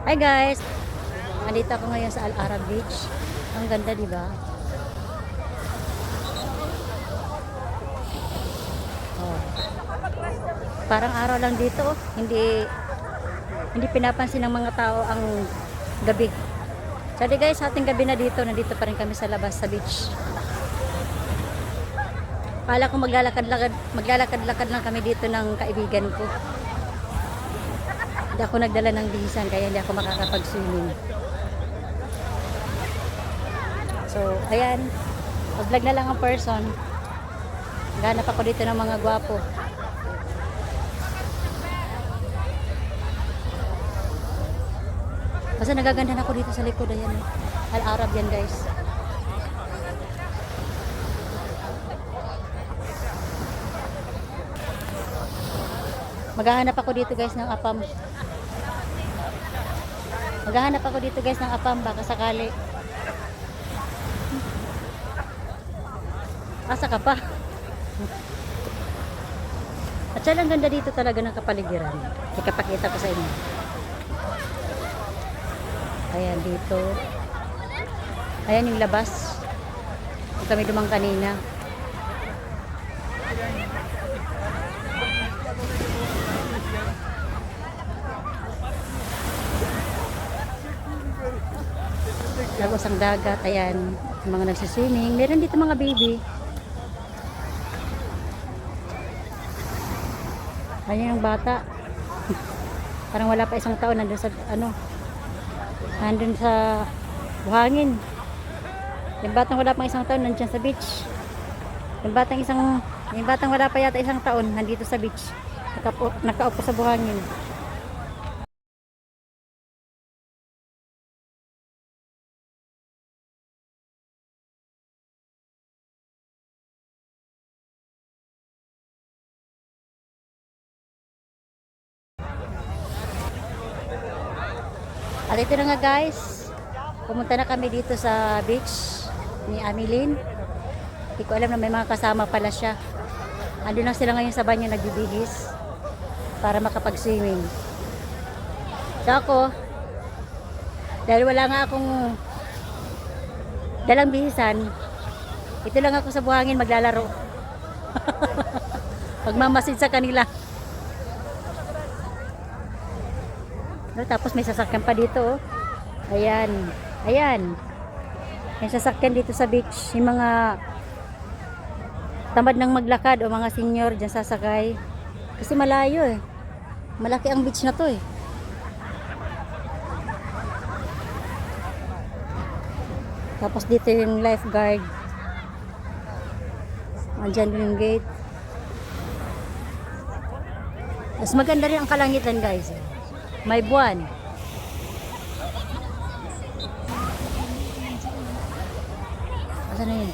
Hi guys! Andito ako ngayon sa Al Arab Beach. Ang ganda, di ba? Oh. Parang araw lang dito, oh. Hindi pinapansin ng mga tao ang gabi. So di guys, ating gabi na dito, nandito pa rin kami sa labas sa beach. Kala ko maglalakad-lakad lang kami dito ng kaibigan ko. Hindi ako nagdala ng bihisan kaya hindi ako makakapag-swimming. So, ayan. Mag-vlog na lang ang person. Ganap ako dito ng mga gwapo. Basta nagagandahan ako dito sa likod. Ayan. Al-Arab yan guys. Maghahanap ako dito guys ng apam. Maghahanap ako dito guys ng apam baka sakali. Asa ka pa? At siya lang ganda dito talaga ng kapaligiran. Ikapakita ko sa inyo. Ayan dito. Ayan yung labas. Ito kami dumang kanina. Lagos ang dagat. Ayan. Yung mga nagsiswimming. Meron dito mga baby. Ayan yung bata. Parang wala pa isang taon. Nandun sa nandun sa buhangin. Yung batang wala pang isang taon nandun sa beach. Yung batang wala pa yata isang taon nandito sa beach. Nakaupo sa buhangin. At ito na nga guys, pumunta na kami dito sa beach ni Amilin. Hindi ko alam na may mga kasama pala siya. Ando na sila ngayon sa banyo nagbibihis para makapag-swimming. So ako, dahil wala nga akong dalang bihisan, ito lang ako sa buhangin maglalaro. Magmamasid sa kanila. No, tapos may sasakyan pa dito, oh. Ayan. Ayan. May sasakyan dito sa beach. Yung mga tamad ng maglakad o mga senior dyan sasakay. Kasi malayo eh. Malaki ang beach na to eh. Tapos dito yung lifeguard. Andyan din yung gate. Mas maganda rin ang kalangitan guys. May buwan. Asan na yun?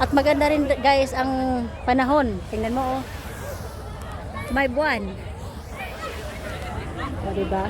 At maganda rin guys ang panahon. Tingnan mo oh. May buwan. O diba?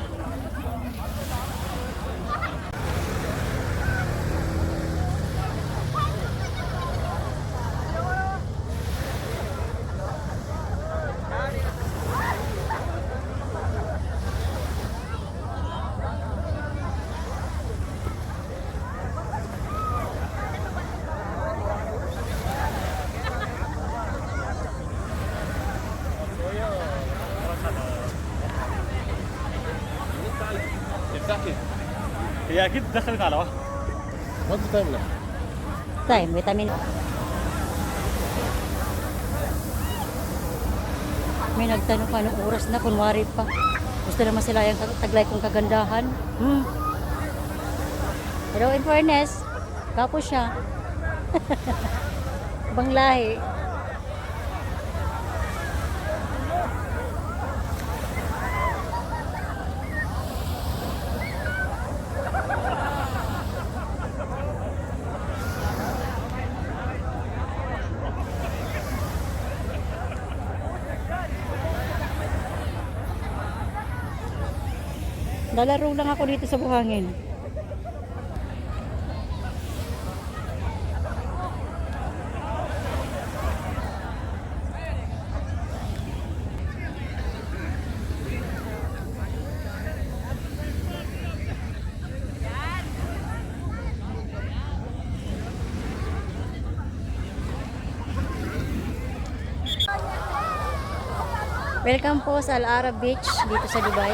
هي اكيد دخلت على واحده وانت تملى Time, vitamin. May nagtanong pa anong oras na, kunwari pa. Gusto naman sila yung taglay kong kagandahan. Pero in fairness, kapo siya. Ibang lahi. Lalaro lang ako dito sa buhangin. Welcome po sa Al Arab Beach dito sa Dubai.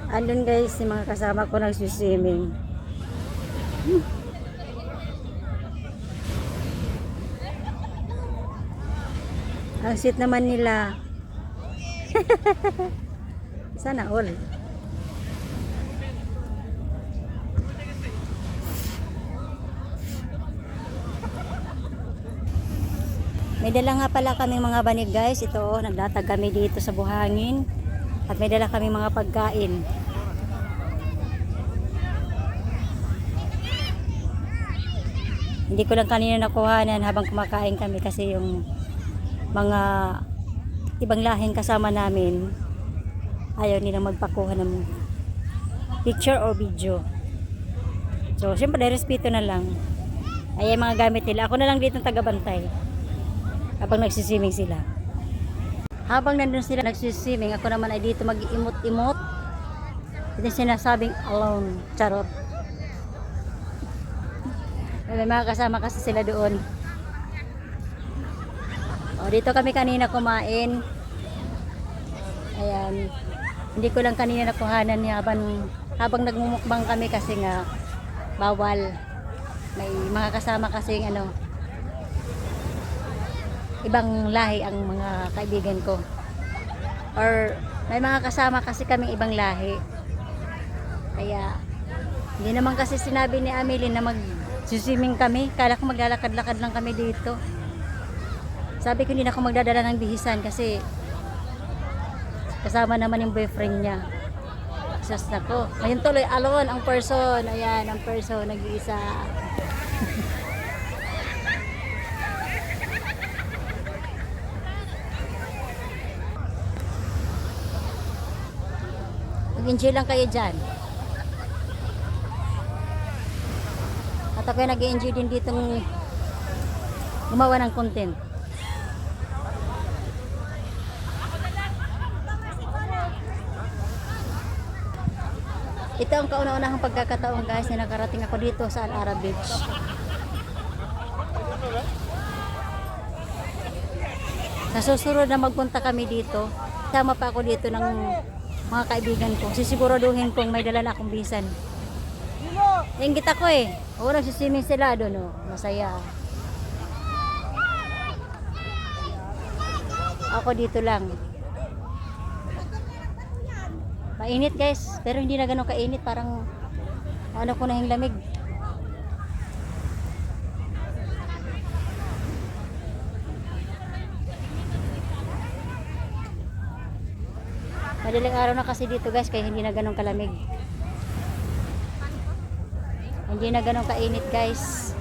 Andun guys, yung mga kasama ko nagsiswimming. Ang sweet naman nila. Sana all. May dala nga pala kaming mga banig guys. Ito oh, naglatag kami dito sa buhangin. At may dala kaming mga pagkain. Hindi ko lang kanina nakuhanan habang kumakain kami kasi yung mga ibang lahing kasama namin ayaw nilang magpakuha ng picture or video. So, syempre, respeto na lang. Ay, yung mga gamit nila. Ako na lang dito tagabantay habang nagsiswimming sila. Habang nandun sila nagsiswimming, ako naman ay dito mag-imot-imot. Ito sinasabing alone. Charot. May mga kasama kasi sila doon. O, dito kami kanina kumain. Ayan. Hindi ko lang kanina nakuhanan niya habang nagmumukbang kami kasi nga bawal. May mga kasama kasi ano, ibang lahi ang mga kaibigan ko. Or may mga kasama kasi kaming ibang lahi. Kaya hindi naman kasi sinabi ni Amelie na mag-swimming kami. Kala ko maglalakad-lakad lang kami dito. Sabi ko hindi na ako magdadala ng bihisan kasi kasama naman yung boyfriend niya. Sus nako. Ngayon tuloy alone ang person. Ayan, ang person nag-iisa. Mag-enjoy lang kayo dyan. At ako nag-enjoy din ditong gumawa ng content. Ito ang kauna-unahang pagkakataon guys na nakarating ako dito sa Al Arab Beach. Sa susunod na magpunta kami dito, sama pa ako dito ng mga kaibigan ko. Sisiguraduhin kong may dala na akong bisan. Inggit ako eh. Oo, nagsiswimming sila doon oh. Masaya. Ako dito lang. Mainit guys, pero hindi na ganun kainit, parang ano ko na yung lamig. Madaling araw na kasi dito guys, kaya hindi na ganun kalamig. Hindi na ganun kainit guys.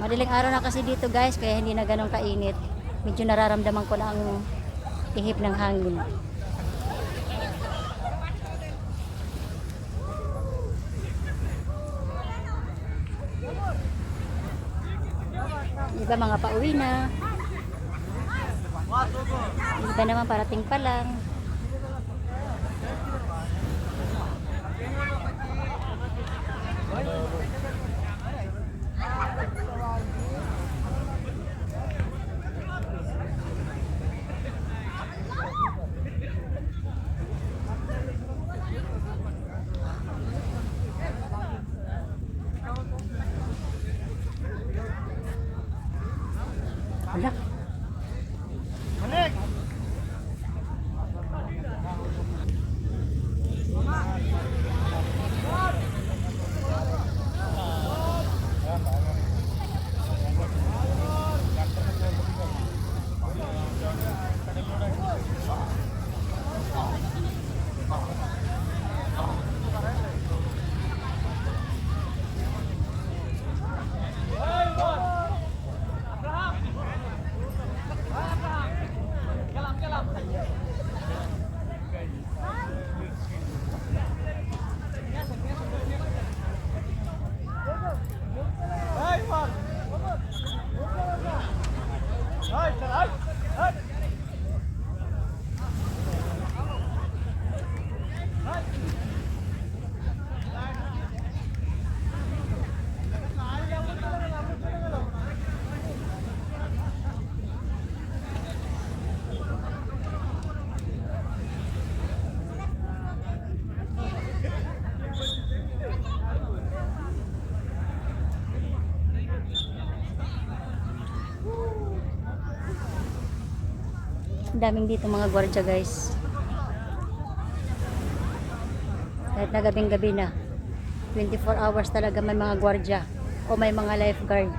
Madaling araw na kasi dito guys, kaya hindi na ganun kainit. Medyo nararamdaman ko na ang ihip ng hangin. Iba mga pauwi na. Iba naman parating pa lang. Wala. Ang daming dito mga gwardiya guys. Kahit na gabing-gabi na. 24 hours talaga may mga gwardiya o may mga lifeguard.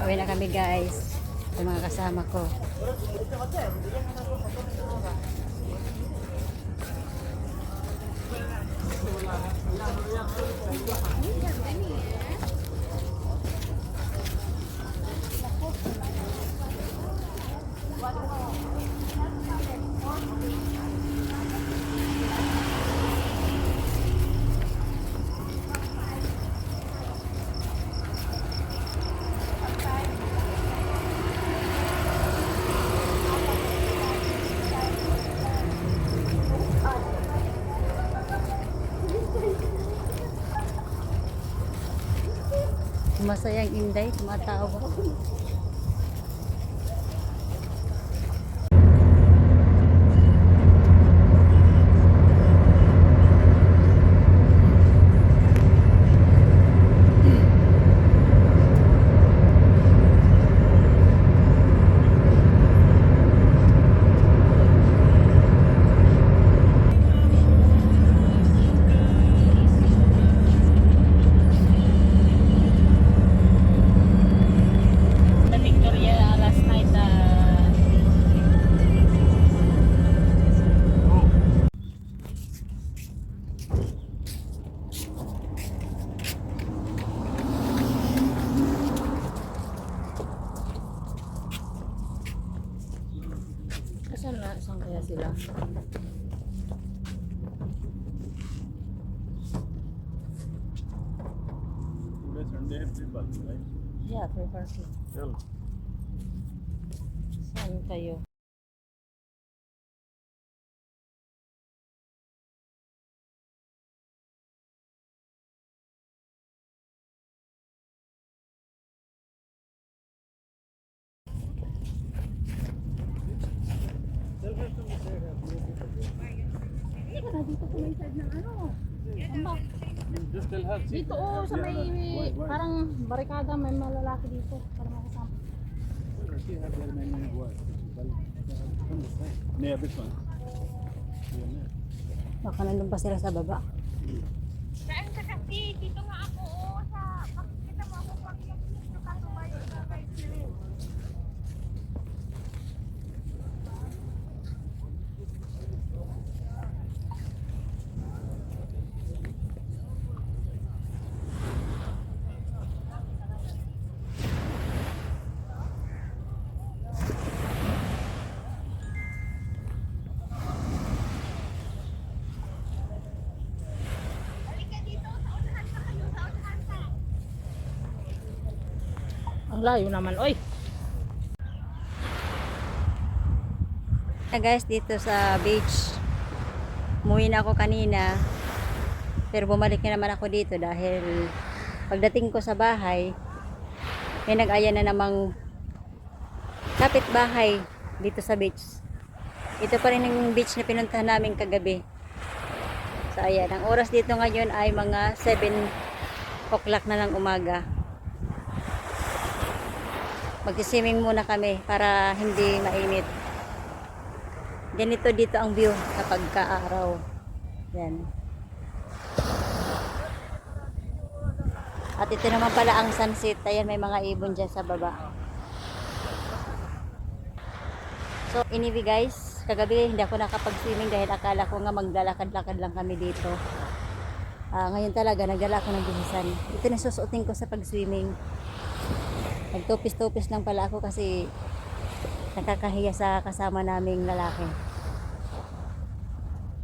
Uwi na kami guys. Sa mga kasama ko. Masayang Inday, tumatawa. Saan kaya sila? Sunday है free parking, right? Yeah, free parking. चल Saan kayo? Hindi ka na dito sa may side ng ano. Just tell her. Dito sa may parang barikada may malalaki dito para makasama. Yeah, this one. Baka nandun pa sila sa baba. Saan ka kasi? Dito nga ako, sa makikita mo ako pag dito ka tumayo sa kay Cyril. Halika dito, sa unahan ka kayo, sa unahan ka. Ang layo naman, oy. Guys, dito sa beach. Umuwi na ako kanina. Pero bumalik na naman ako dito dahil pagdating ko sa bahay, may nag-aya na namang kapitbahay dito sa beach. Ito pa rin yung beach na pinuntahan namin kagabi. So ayan, ang oras dito ngayon ay mga 7 o'clock na ng umaga. Mag-swimming muna kami para hindi mainit. Ganito dito ang view kapag kaaraw. Yan. At ito naman pala ang sunset. Ayan, may mga ibon dyan sa baba. So anyway guys, kagabi hindi ako nakapag-swimming dahil akala ko nga maglalakad-lakad lang kami dito. Ngayon talaga nagdala ako ng bihisan. Ito na susuotin ko sa pag-swimming. Nagtupis-tupis lang pala ako kasi nakakahiya sa kasama naming lalaki.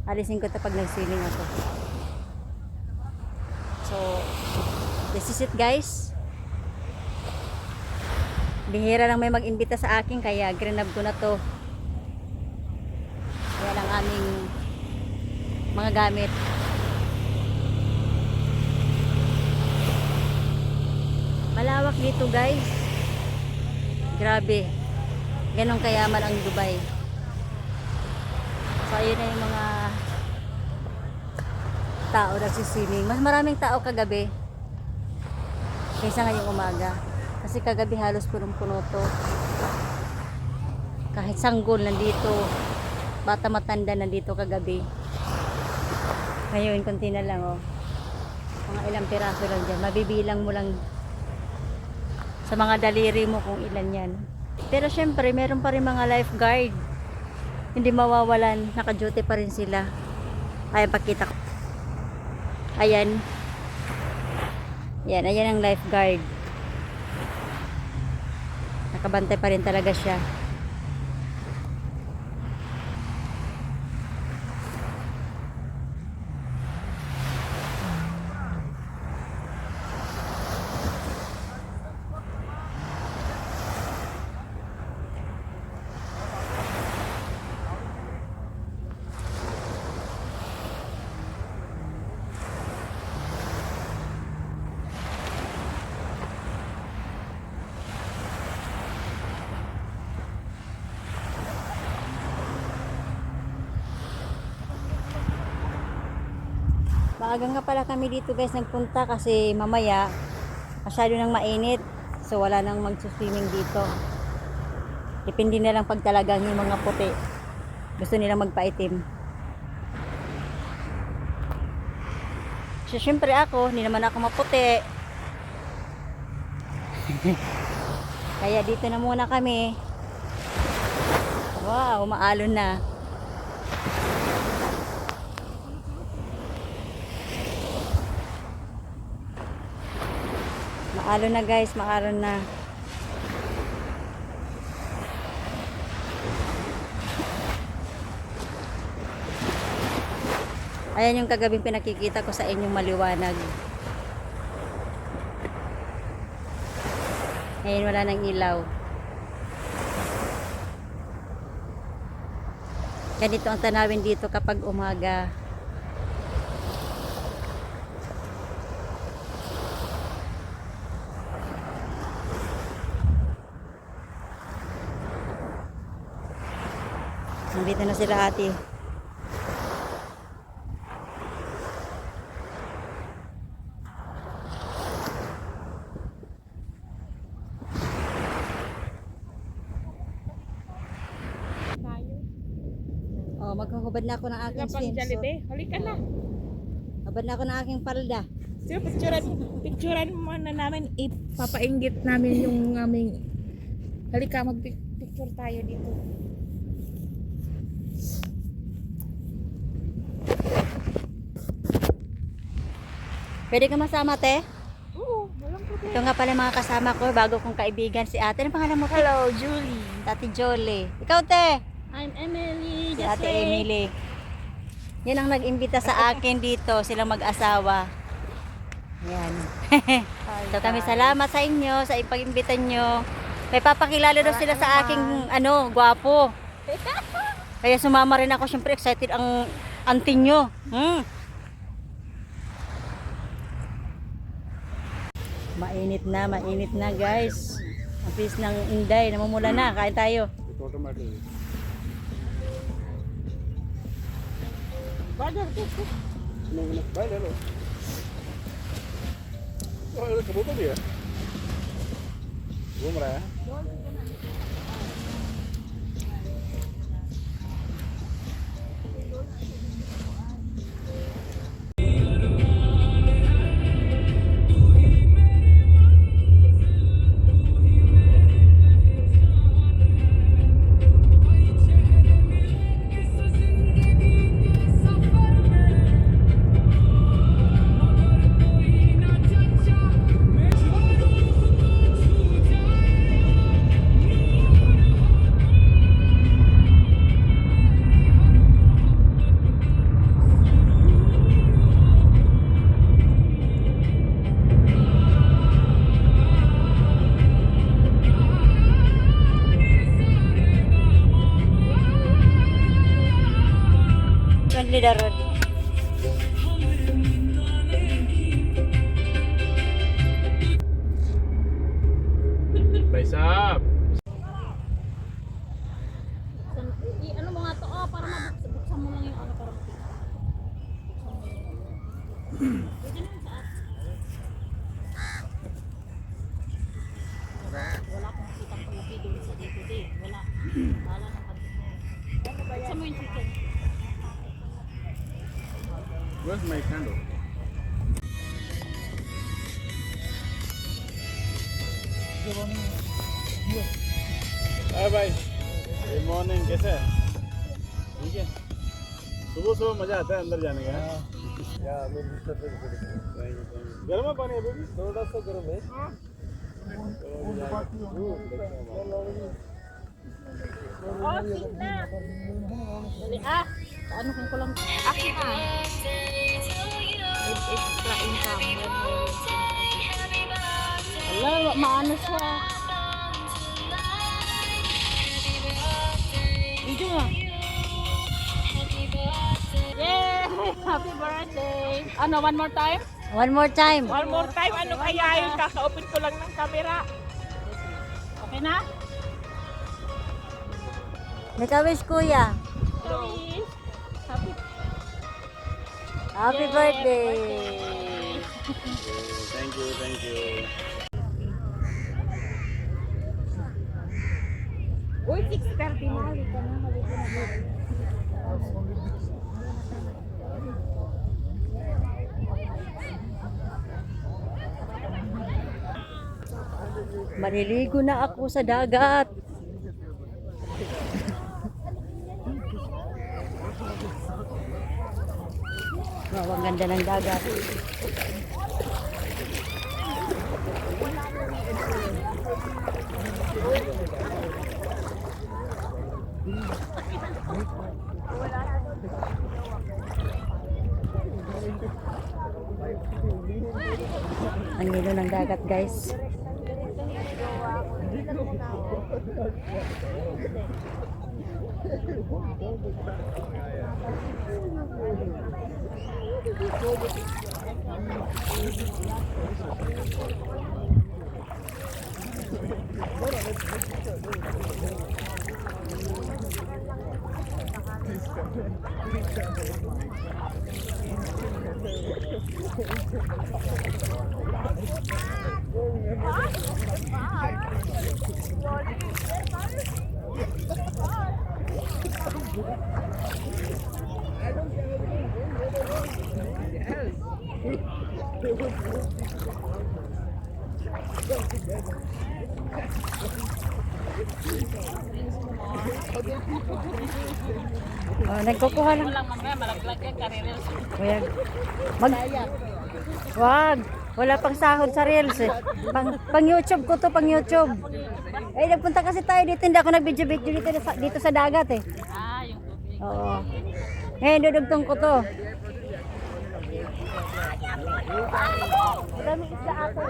Alisin ko ito pag nag-swimming ako. So, this is it guys. Bihira lang may mag-imbita sa akin kaya grinab ko na to. Yan ang aming mga gamit. Malawak dito guys. Grabe. Ganon kayaman ang Dubai. So ayun na yung mga tao nagsiswimming. Mas maraming tao kagabi kaysa ngayong umaga. Kasi kagabi halos punong-puno to. Kahit sanggol nandito. Bata matanda nandito kagabi. Ngayon konti na lang oh. Mga ilang piraso lang dyan. Mabibilang mo lang sa mga daliri mo kung ilan yan. Pero syempre meron pa rin mga lifeguard. Hindi mawawalan. Naka-duty pa rin sila. Ayan, pakita ko. Ayan. Ayan, ayan ang lifeguard. Nakabantay pa rin talaga siya. Maaga nga pala kami dito guys nagpunta kasi mamaya masyado nang mainit. So wala nang mag-swimming dito. Depende na lang pag talagang yung mga puti gusto nilang magpaitim. So syempre ako, hindi naman ako maputi. Kaya dito na muna kami. Wow, maalon na. Maalon na guys, maalon na. Ayan yung kagabing pinakikita ko sa inyong maliwanag. Ngayon wala nang ilaw. Ganito ang tanawin dito kapag umaga. Nandito na sila ate. Oh, maghahubad na ako ng aking Kapag swimsuit. Jollibee, halika na. Hubad na ako ng aking palda. So, picturean mo na namin, ipapainggit namin yung aming, halika, mag-picture tayo dito. Pwede ka masama, te? Oo, walang problema. Ito nga pala mga kasama ko, bago kong kaibigan si ate. Ano pangalan mo? Hello, Julie. Tati Jolie. Ikaw, te? I'm Emily. Si ate Emily. Yan ang nag-imbita sa akin dito, silang mag-asawa. Yan. So kami salamat sa inyo, sa ipag-imbita nyo. May papakilala daw sila sa aking, gwapo. Kaya sumama rin ako, syempre excited ang auntie nyo. Mainit na guys. Ang piece ng Inday, namumula na. Kain tayo. It's automatic. No, भाई ले लो तो ये कबूतर भी है घूम रहा है Friendly the road. भाई साहब Ano mo nga to? Oh, para mabuksan mo lang yung ano para wala akong kitang pulupi doon sa dito. Wala. Wala nang buksan mo yung chicken. where's my candle हाय भाई good morning कैसे है ठीक है सुबह सुबह मजा आता है अंदर जाने का गर्म है पानी अभी भी थोड़ा सा गर्म है Oh, sige na. Dali ano kung ko lang. Akin na. With extra income. Wala, maano siya. Video mo. Yay! Happy birthday! Ano, one more time? One more time. One more time, ano kaya yung kakaupin ko lang ng camera? Okay na? Make a wish, kuya. Please. Happy Happy Yay, birthday. Thank you Uy, 6:30 na. Halika na. Halika na. Maliligo na ako sa dagat. Wow, ang ganda ng dagat. Ang lino ng dagat, guys. Oh, nagkukuha lang. Walang mamaya, malaglag yan, karirils. Kuya, mag... Wag. Wala pang sahod sa reels eh. Pang YouTube ko to, pang YouTube. Eh, nagpunta kasi tayo dito. Hindi ako nag-video-video dito sa dagat eh. Ah, yung tubig. Oo. Eh, dudugtong ko to. Madami isda ato.